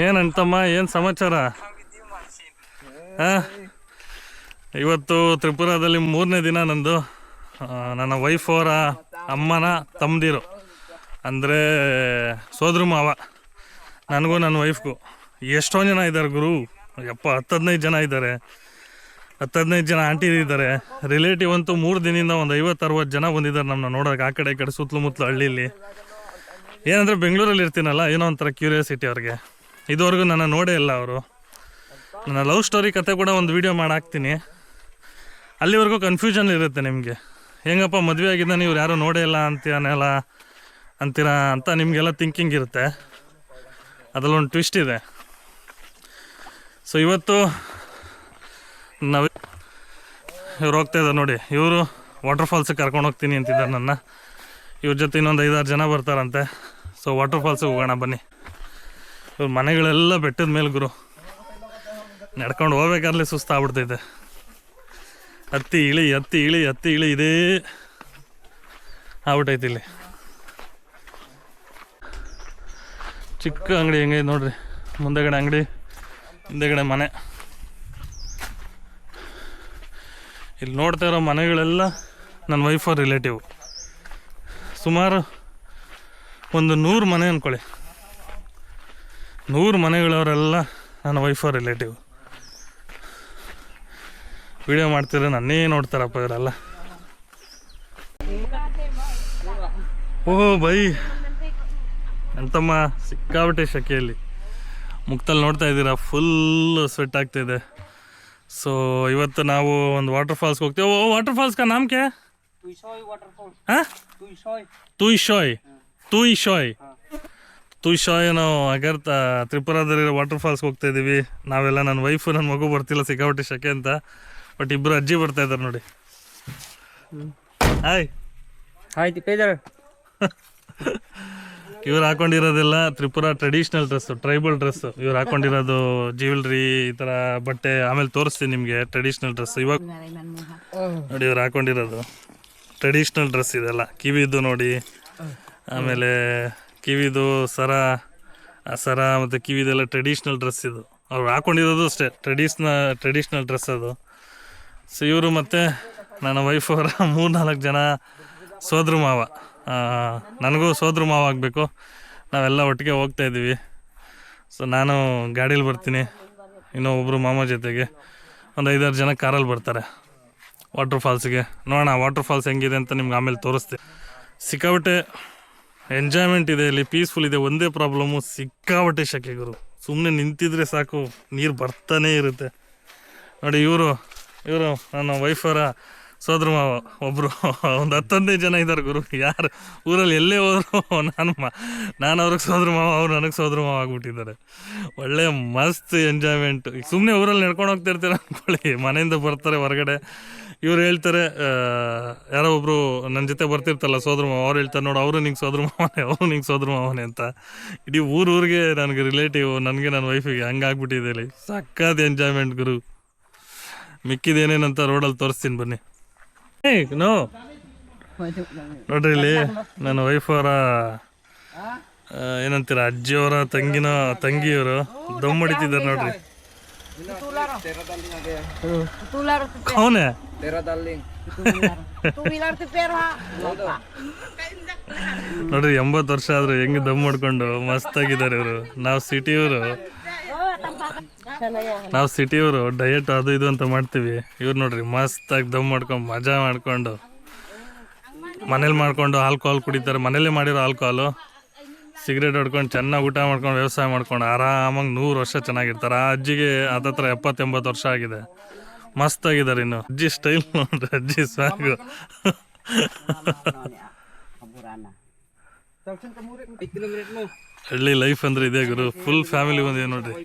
ಏನಂತಮ್ಮ, ಏನು ಸಮಾಚಾರ? ಇವತ್ತು ತ್ರಿಪುರಾದಲ್ಲಿ 3ನೇ ದಿನ ನಂದು. ನನ್ನ ವೈಫ್ ಅವರ ಅಮ್ಮನ ತಮ್ಮದಿರು ಅಂದರೆ ಸೋದರ ಮಾವ, ನನಗೂ ನನ್ನ ವೈಫ್ಗೂ ಎಷ್ಟೊಂದು ಜನ ಇದ್ದಾರೆ ಗುರು. ಯಪ್ಪ 10-15 ಜನ ಇದ್ದಾರೆ. 10-15 ಜನ ಆಂಟಿ ಇದ್ದಾರೆ. ರಿಲೇಟಿವ್ ಅಂತೂ 3 ದಿನದಿಂದ ಒಂದು 50-60 ಜನ ಬಂದಿದ್ದಾರೆ ನಮ್ಮನ್ನ ನೋಡೋಕೆ. ಆ ಕಡೆ ಈ ಕಡೆ ಸುತ್ತಲೂ ಹಳ್ಳಿಲಿ. ಏನಂದರೆ ಬೆಂಗಳೂರಲ್ಲಿ ಇರ್ತೀನಲ್ಲ, ಏನೋ ಒಂಥರ ಕ್ಯೂರಿಯಾಸಿಟಿ ಅವ್ರಿಗೆ. ಇದುವರೆಗೂ ನನ್ನ ನೋಡೇ ಇಲ್ಲ ಅವರು. ನನ್ನ ಲವ್ ಸ್ಟೋರಿ ಕತೆ ಕೂಡ ಒಂದು ವೀಡಿಯೋ ಮಾಡಾಕ್ತೀನಿ. ಅಲ್ಲಿವರೆಗೂ ಕನ್ಫ್ಯೂಷನ್ ಇರುತ್ತೆ ನಿಮಗೆ. ಹೆಂಗಪ್ಪ ಮದುವೆ ಆಗಿದ್ದಾನೆ, ಇವ್ರು ಯಾರೂ ನೋಡೇ ಇಲ್ಲ ಅಂತೀರಾ ಅಂತ ನಿಮಗೆಲ್ಲ ಥಿಂಕಿಂಗ್ ಇರುತ್ತೆ. ಅದರಲ್ಲೊಂದು ಟ್ವಿಸ್ಟ್ ಇದೆ. ಸೊ ಇವತ್ತು ಇವ್ರು ಹೋಗ್ತಾಯಿದ್ದಾರೆ ನೋಡಿ. ಇವರು ವಾಟರ್ ಫಾಲ್ಸಿಗೆ ಕರ್ಕೊಂಡು ಹೋಗ್ತೀನಿ ಅಂತಿದ್ದಾರೆ ನನ್ನ. ಇವ್ರ ಜೊತೆ ಇನ್ನೊಂದು 5-6 ಜನ ಬರ್ತಾರಂತೆ. ಸೊ ವಾಟರ್ ಫಾಲ್ಸಿಗೆ ಹೋಗೋಣ ಬನ್ನಿ. ಇವ್ರ ಮನೆಗಳೆಲ್ಲ ಬೆಟ್ಟದ ಮೇಲೆ ಗುರು. ನಡ್ಕೊಂಡು ಹೋಗ್ಬೇಕಾದ್ರೆ ಸುಸ್ತಾಗ್ಬಿಡ್ತೈತೆ. ಹತ್ತಿ ಇಳಿ ಇದೇ ಆಗ್ಬಿಟ್ಟೈತಿ. ಇಲ್ಲಿ ಚಿಕ್ಕ ಅಂಗಡಿ ಹೆಂಗೆ ನೋಡ್ರಿ. ಮುಂದೆಗಡೆ ಅಂಗಡಿ, ಹಿಂದೆಗಡೆ ಮನೆ. ಇಲ್ಲಿ ನೋಡ್ತಾ ಇರೋ ಮನೆಗಳೆಲ್ಲ ನನ್ನ ವೈಫ್ ಅವ್ರ ರಿಲೇಟಿವ್. ಸುಮಾರು ಒಂದು 100 ಮನೆ ಅಂದ್ಕೊಳ್ಳಿ. 100 ಮನೆಗಳವರೆಲ್ಲ ನನ್ನ ವೈಫ್ ಅವ್ರ ರಿಲೇಟಿವ್. ವಿಡಿಯೋ ಮಾಡ್ತಿದ್ರೆ ನನ್ನೇ ನೋಡ್ತಾರಪ್ಪ ಇವರೆಲ್ಲ. ಓಹೋ ಬೈ ಅಂತಮ್ಮ, ಸಿಕ್ಕಾಬಿಟ್ಟೆ ಶೆಕೆಯಲ್ಲಿ. ಮುಕ್ತಲ್ಲಿ ನೋಡ್ತಾ ಇದ್ದೀರಾ, ಫುಲ್ ಸ್ವೆಟ್ ಆಗ್ತಾಯಿದೆ. ಸೊ ಇವತ್ತು ನಾವು ಒಂದು ವಾಟರ್ ಫಾಲ್ಸ್ಗೆ ಹೋಗ್ತೀವಿ. ಓ ವಾಟರ್ ಫಾಲ್ಸ್ ಕಾ ನಾಮ್ ಕ್ಯಾ? ಹಾಂ, ತುಯಿಶಾಯ್. ನಾವು ಅಗರ್ ತ್ರಿಪುರಾದಲ್ಲಿರೋ ವಾಟರ್ ಫಾಲ್ಸ್ಗೆ ಹೋಗ್ತಾ ಇದ್ದೀವಿ ನಾವೆಲ್ಲ. ನನ್ನ ವೈಫು ನನ್ನ ಮಗು ಬರ್ತಿಲ್ಲ, ಸಿಕ್ಕಾಬಿಟ್ಟೆ ಶೆಕೆ ಅಂತ. ಬಟ್ ಇಬ್ಬರು ಅಜ್ಜಿ ಬರ್ತಾ ಇದ್ದಾರೆ ನೋಡಿ. ಹಾಯ್ ಇವ್ರು ಹಾಕೊಂಡಿರೋದೆಲ್ಲ Tripura traditional dress, tribal dress. ಇವ್ರು ಹಾಕೊಂಡಿರೋದು ಜ್ಯುವೆಲ್ರಿ, ಈ ಥರ ಬಟ್ಟೆ. ಆಮೇಲೆ ತೋರಿಸ್ತೀನಿ ನಿಮಗೆ ಟ್ರೆಡಿಷ್ನಲ್ ಡ್ರೆಸ್. ಇವಾಗ ನೋಡಿ ಇವ್ರು ಹಾಕೊಂಡಿರೋದು ಟ್ರೆಡಿಷ್ನಲ್ ಡ್ರೆಸ್ ಇದೆಲ್ಲ. ಕಿವಿದು ನೋಡಿ, ಆಮೇಲೆ ಕಿವಿದು ಸರ ಮತ್ತು ಕಿವಿದೆಲ್ಲ ಟ್ರೆಡಿಷ್ನಲ್ ಡ್ರೆಸ್ ಇದು. ಅವ್ರು ಹಾಕೊಂಡಿರೋದು ಅಷ್ಟೇ ಟ್ರೆಡಿಷ್ನಲ್ ಡ್ರೆಸ್ ಅದು. ಸೊ ಇವರು ಮತ್ತು ನನ್ನ ವೈಫ್ ಅವರ 3-4 ಜನ ಸೋದರ ಮಾವ. ನನಗೂ ಸೋದರ ಮಾವ ಆಗಬೇಕು. ನಾವೆಲ್ಲ ಒಟ್ಟಿಗೆ ಹೋಗ್ತಾಯಿದ್ದೀವಿ. ಸೊ ನಾನು ಗಾಡೀಲಿ ಬರ್ತೀನಿ, ಇನ್ನೊಬ್ಬರು ಮಾಮ ಜೊತೆಗೆ ಒಂದು 5-6 ಜನ ಕಾರಲ್ಲಿ ಬರ್ತಾರೆ ವಾಟರ್ ಫಾಲ್ಸಿಗೆ. ನೋಡೋಣ ವಾಟರ್ ಫಾಲ್ಸ್ ಹೆಂಗಿದೆ ಅಂತ ನಿಮ್ಗೆ ಆಮೇಲೆ ತೋರಿಸ್ತೀನಿ. ಸಿಕ್ಕಾಬಟ್ಟೆ ಎಂಜಾಯ್ಮೆಂಟ್ ಇದೆ ಇಲ್ಲಿ, ಪೀಸ್ಫುಲ್ ಇದೆ. ಒಂದೇ ಪ್ರಾಬ್ಲಮ್ಮು, ಸಿಕ್ಕಾಬಟ್ಟೆ ಶೆಕೆಗಳು. ಸುಮ್ಮನೆ ನಿಂತಿದ್ರೆ ಸಾಕು, ನೀರು ಬರ್ತಾನೇ ಇರುತ್ತೆ ನೋಡಿ. ಇವರು ನನ್ನ ವೈಫರ ಸೋದರ ಮಾವ ಒಬ್ಬರು. ಒಂದು 10-15 ಜನ ಇದ್ದಾರೆ ಗುರು. ಯಾರು ಊರಲ್ಲಿ ಎಲ್ಲೇ ಹೋದ್ರು ನಾನು ಅವ್ರಿಗೆ ಸೋದರ ಮಾವ, ಅವ್ರು ನನಗೆ ಸೋದರ ಮಾವ ಆಗ್ಬಿಟ್ಟಿದ್ದಾರೆ. ಒಳ್ಳೆ ಮಸ್ತ್ ಎಂಜಾಯ್ಮೆಂಟ್. ಈಗ ಸುಮ್ಮನೆ ಊರಲ್ಲಿ ನಡ್ಕೊಂಡು ಹೋಗ್ತಿರ್ತೀರ ಅಂದ್ಕೊಳ್ಳಿ, ಮನೆಯಿಂದ ಬರ್ತಾರೆ ಹೊರಗಡೆ. ಇವ್ರು ಹೇಳ್ತಾರೆ, ಯಾರೋ ಒಬ್ಬರು ನನ್ನ ಜೊತೆ ಬರ್ತಿರ್ತಲ್ಲ ಸೋದರ ಮಾವ, ಅವ್ರು ಹೇಳ್ತಾರೆ ನೋಡು ಅವರು ನಿಂಗೆ ಸೋದರ ಮಾವನೇ ಅಂತ. ಇಡೀ ಊರಿಗೆ ನನಗೆ ರಿಲೇಟಿವ್, ನನಗೆ ನನ್ನ ವೈಫಿಗೆ ಹಂಗಾಗ್ಬಿಟ್ಟಿದೆ ಇಲ್ಲಿ. ಸಕ್ಕತ್ ಎಂಜಾಯ್ಮೆಂಟ್ ಗುರು. ಮಿಕ್ಕಿದೇನೇನಂತ ರೋಡಲ್ಲಿ ತೋರಿಸ್ತೀನಿ ಬನ್ನಿ. ನೋಡ್ರಿ ಇಲ್ಲಿ ನನ್ನ ವೈಫ್ ಅವರ ಏನಂತೀರ, ಅಜ್ಜಿಯವರ ತಂಗಿಯವರು ದಮ್ ಹೊಡಿತಿದ್ದಾರೆ ನೋಡ್ರಿ. ಅವನೇ ನೋಡ್ರಿ, 80 ವರ್ಷ ಆದ್ರೂ ಹೆಂಗ್ ದಮ್ ಹೊಡ್ಕೊಂಡು ಮಸ್ತಾಗಿದ್ದಾರೆ ಇವರು. ನಾವು ಸಿಟಿಯವರು ಡಯಟ್ ಅದು ಇದು ಅಂತ ಮಾಡ್ತೀವಿ. ಇವ್ರು ನೋಡ್ರಿ ಮಸ್ತಾಗಿ ದಮ್ ಮಾಡ್ಕೊಂಡು ಮಜಾ ಮಾಡ್ಕೊಂಡು ಮನೇಲಿ ಮಾಡ್ಕೊಂಡು ಆಲ್ಕೋಹಾಲ್ ಕುಡಿತಾರೆ. ಮನೇಲೇ ಮಾಡಿರೋ ಆಲ್ಕೋಹಾಲು, ಸಿಗರೇಟ್ ಹೊಡ್ಕೊಂಡು ಚೆನ್ನಾಗಿ ಊಟ ಮಾಡ್ಕೊಂಡು ವ್ಯವಸಾಯ ಮಾಡ್ಕೊಂಡು ಆರಾಮಾಗಿ 100 ವರ್ಷ ಚೆನ್ನಾಗಿರ್ತಾರೆ. ಆ ಅಜ್ಜಿಗೆ ಹತ್ತತ್ರ 70-80 ವರ್ಷ ಆಗಿದೆ. ಮಸ್ತಾಗಿದ್ದಾರೆ. ಇನ್ನು ಅಜ್ಜಿ ಸ್ಟೈಲ್ ನೋಡ್ರಿ, ಅಜ್ಜಿ ಸ್ವಾಗು. ಹಳ್ಳಿ ಲೈಫ್ ಅಂದ್ರೆ ಇದೆ ಗುರು. ಫುಲ್ ಫ್ಯಾಮಿಲಿ ಬಂದಿದೆ ನೋಡ್ರಿ.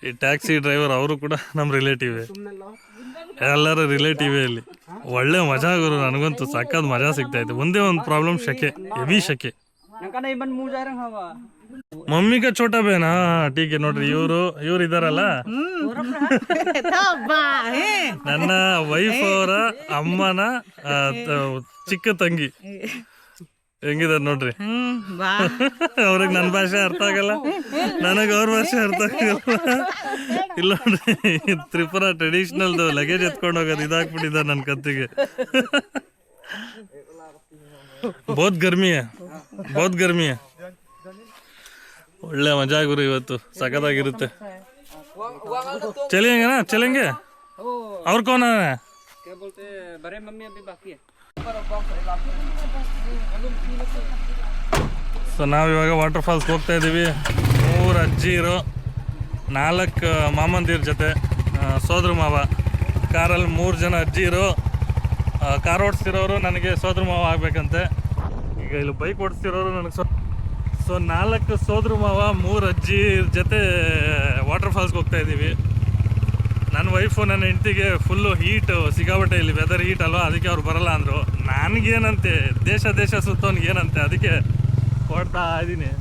ಈ ಟ್ಯಾಕ್ಸಿ ಡ್ರೈವರ್ ಅವರು ಕೂಡ ನಮ್ಮ ರಿಲೇಟಿವೇ, ಎಲ್ಲರೂ ರಿಲೇಟಿವೇ ಇಲ್ಲಿ. ಒಳ್ಳೆ ಮಜಾ ಗುರು. ನನಗಂತೂ ಸಕ್ಕತ್ ಮಜಾ ಸಿಗ್ತಾಯಿದೆ. ಒಂದೇ ಒಂದು ಪ್ರಾಬ್ಲಮ್, ಶೆಕೆ, ಹೆವಿ ಶೆಕೆ. ಮಮ್ಮಿ ಕಾ ಛೋಟಾ ಬೇನಾ ಟೀಕೆ. ನೋಡ್ರಿ ಇವ್ರು ಇದಾರಲ್ಲ, ನನ್ನ ವೈಫ್ ಅವರ ಅಮ್ಮನ ಚಿಕ್ಕ ತಂಗಿ. ಹೆಂಗಿದಾರೆ ನೋಡ್ರಿ. ಬಾ ಅವ್ರಿಗೆ ನನ್ನ ಭಾಷೆ ಅರ್ಥ ಆಗಲ್ಲ, ನನಗೆ ಅವ್ರ ಭಾಷೆ ಅರ್ಥ ಆಗಲ್ಲ. ಇಲ್ಲ ನೋಡ್ರಿ, ತ್ರಿಪುರ ಟ್ರೆಡಿಷನಲ್ದು ಲಗೇಜ್ ಎತ್ಕೊಂಡು ಹೋಗೋದು ಇದಾಕ್ಬಿಟ್ಟಿದ್ದಾರೆ ನನ್ನ ಕತ್ತಿಗೆ. ಬಹುತ್ ಗರ್ಮಿ ಬಹುತ್ ಗರ್ಮಿ. ಒಳ್ಳೆ ಮಜಾ ಗುರು, ಇವತ್ತು ಸಖತ್ತಾಗಿರುತ್ತೆ. ಚಲೇಂಗೆನಾ ಚಲೇಂಗೆ ಅವ್ರ ಕೋನ. ಸೊ ನಾವಿವಾಗ ವಾಟರ್ ಫಾಲ್ಸ್ಗೆ ಹೋಗ್ತಾ ಇದ್ದೀವಿ. 3 ಅಜ್ಜಿರು, 4 ಮಾಮಂದಿರ ಜೊತೆ ಸೋದ್ರ ಮಾವ. ಕಾರಲ್ಲಿ 3 ಜನ ಅಜ್ಜಿರು. ಕಾರ್ ಓಡಿಸ್ತಿರೋರು ನನಗೆ ಸೋದ್ರ ಮಾವ ಆಗ್ಬೇಕಂತೆ. ಈಗ ಇಲ್ಲಿ ಬೈಕ್ ಓಡಿಸ್ತಿರೋರು ನನಗೆ ಸೊ 4 ಸೋದ್ರ ಮಾವ 3 ಅಜ್ಜಿ ಜೊತೆ ವಾಟರ್ ಫಾಲ್ಸ್ಗೆ ಹೋಗ್ತಾ ಇದ್ದೀವಿ. ನನ್ನ ವೈಫು ನನ್ನ ಹೆಂಡತಿಗೆ ಫುಲ್ಲು ಹೀಟು ಸಿಕ್ಕಾಬಟ್ಟೆ, ಇಲ್ಲಿ ವೆದರ್ ಹೀಟ್ ಅಲ್ವಾ, ಅದಕ್ಕೆ ಅವ್ರು ಬರಲ್ಲ ಅಂದರು. ನನಗೇನಂತೆ ದೇಶ ಸುತ್ತೋನ್ಗೇನಂತೆ, ಅದಕ್ಕೆ ಹೊಡ್ತಾ ಇದ್ದೀನಿ.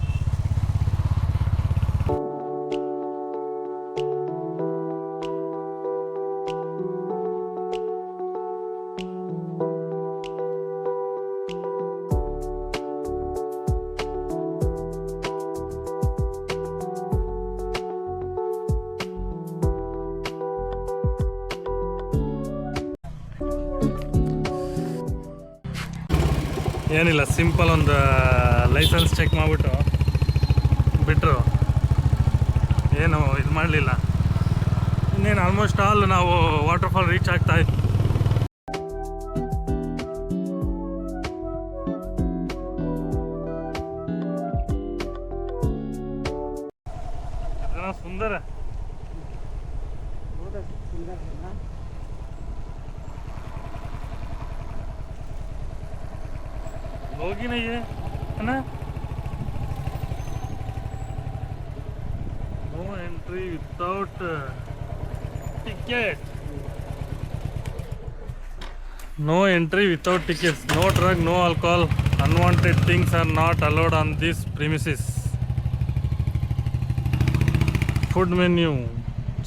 ಏನಿಲ್ಲ, ಸಿಂಪಲ್ ಒಂದು ಲೈಸೆನ್ಸ್ ಚೆಕ್ ಮಾಡಿಬಿಟ್ಟು ಬಿಟ್ಟರು, ಏನು ಇದು ಮಾಡಲಿಲ್ಲ. ಇನ್ನೇನು ಆಲ್ಮೋಸ್ಟ್ ಆಲ್ ನಾವು ವಾಟರ್ ಫಾಲ್ ರೀಚ್ ಆಗ್ತಾ ಇದ್ವಿ. ಸುಂದರ होगी नहीं है ना. No entry without ticket. No entry without tickets. No drug, no alcohol. Unwanted things are not allowed on this premises. Food menu: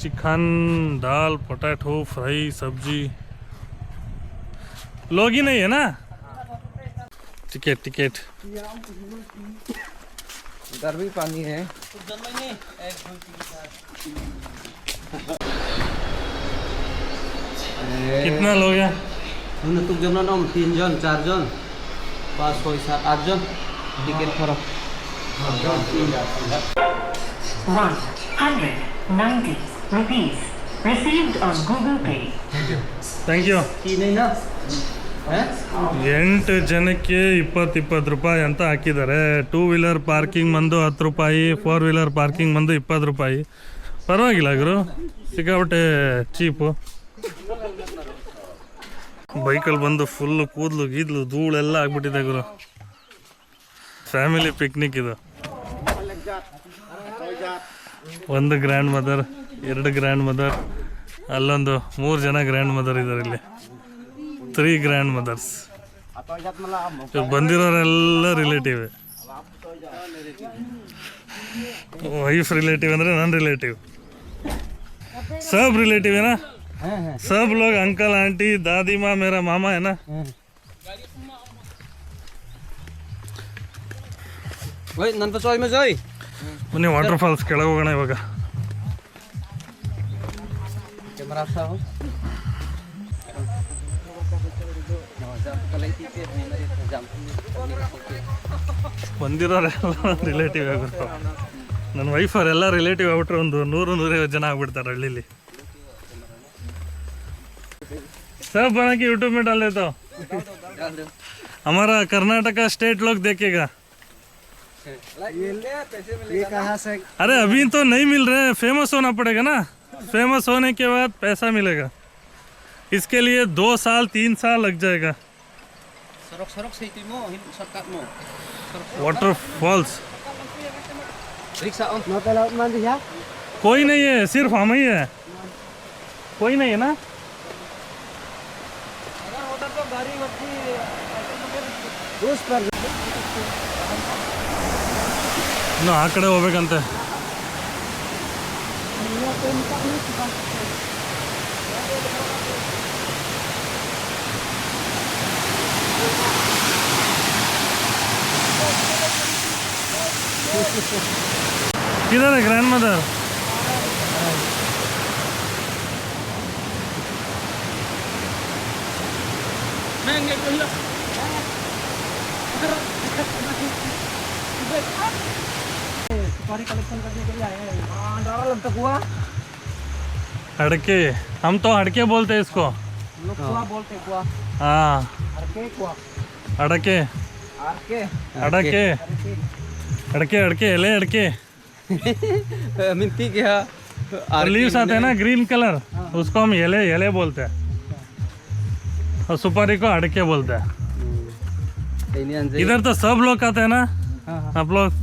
chicken, dal, potato, fry, sabji. लोग ही नहीं है ना. टिकट इधर भी पानी है. कितना लोग हैं? तुम जमना ना 3 जन 4 जन 5 6 7 8 जन. टिकट फरक 190 rupees received on Google Pay. Thank you. की नहीं ना. 8 ಜನಕ್ಕೆ 20 ರೂಪಾಯಿ ಅಂತ ಹಾಕಿದ್ದಾರೆ. 2 ವೀಲರ್ ಪಾರ್ಕಿಂಗ್ ಬಂದು 10 ರೂಪಾಯಿ, 4 ವೀಲರ್ ಪಾರ್ಕಿಂಗ್ ಬಂದು 20 ರೂಪಾಯಿ. ಪರವಾಗಿಲ್ಲ ಗುರು, ಸಿಕ್ಕಾಬಟ್ಟೆ ಚೀಪು. ಬೈಕಲ್ಲಿ ಬಂದು ಫುಲ್ಲು ಕೂದಲು ಗೀದ್ಲು ಧೂಳೆಲ್ಲ ಆಗ್ಬಿಟ್ಟಿದೆ ಗುರು. ಫ್ಯಾಮಿಲಿ ಪಿಕ್ನಿಕ್ ಇದು. 1 ಗ್ರ್ಯಾಂಡ್ ಮದರ್, 2 ಗ್ರ್ಯಾಂಡ್ ಮದರ್, ಅಲ್ಲೊಂದು 3 ಜನ ಗ್ರ್ಯಾಂಡ್ ಮದರ್ ಇದ್ದಾರೆ. ಇಲ್ಲಿ 3 ಗ್ರ್ಯಾಂಡ್ ಮದರ್ಸ್. ಬಂದಿರೋರೆಲ್ಲ ರಿಲೇಟಿವ್. ವೈಫ್ ರಿಲೇಟಿವ್ ಅಂದರೆ ನನ್ನ ರಿಲೇಟಿವ್. सब रिलेटिव है ना. सब लोग अंकल आंटी दादी माँ मेरा मामा है ना. ಬನ್ನಿ ವಾಟರ್ ಫಾಲ್ಸ್ ಕೆಳಗೆ ಹೋಗೋಣ ಇವಾಗ. ಬಂದಿರೋರೆಲ್ಲ ರಿಲೇಟಿವ್ ಆಗ್ಬಿಡ್ತಾವ. ನನ್ನ ವೈಫ್ ಅವರೆಲ್ಲ ರಿಲೇಟಿವ್ ಆಗ್ಬಿಟ್ರೆ ಒಂದು 100-150 ಜನ ಆಗ್ಬಿಡ್ತಾರೆ ಹಳ್ಳಿಲಿ. सब बना के यूट्यूब में डाल देता हूँ. हमारा कर्नाटका स्टेट लोग देखेगा. ये कहाँ से? अरे अभी तो नहीं मिल रहे, फेमस होना पड़ेगा ना. फेमस होने के बाद पैसा मिलेगा. इसके लिए 2 साल 3 साल लग जाएगा. वाटर फॉल्स कोई नहीं है, सिर्फ हम ही है. कोई नहीं है ना. ಇನ್ನು ಆ ಕಡೆ ಹೋಗ್ಬೇಕಂತೆ. किधर है ग्रैंड मदर? सुपारी कलेक्शन करने के लिए आए हैं। हाँ, डरा लगता कुआ। अड़के, हम तो अड़के बोलते हैं इसको। हम लोग कुआ बोलते हैं, कुआ। हाँ, अरके कुआ। अड़के अरके। अड़के अड़के अड़के एले अड़के मिनती क्या? लीव्स आते हैं ना ग्रीन कलर, उसको हम येले येले बोलते हैं और सुपारी को अड़के बोलते हैं। इधर तो सब लोग आते हैं ना, हाँ, आप लोग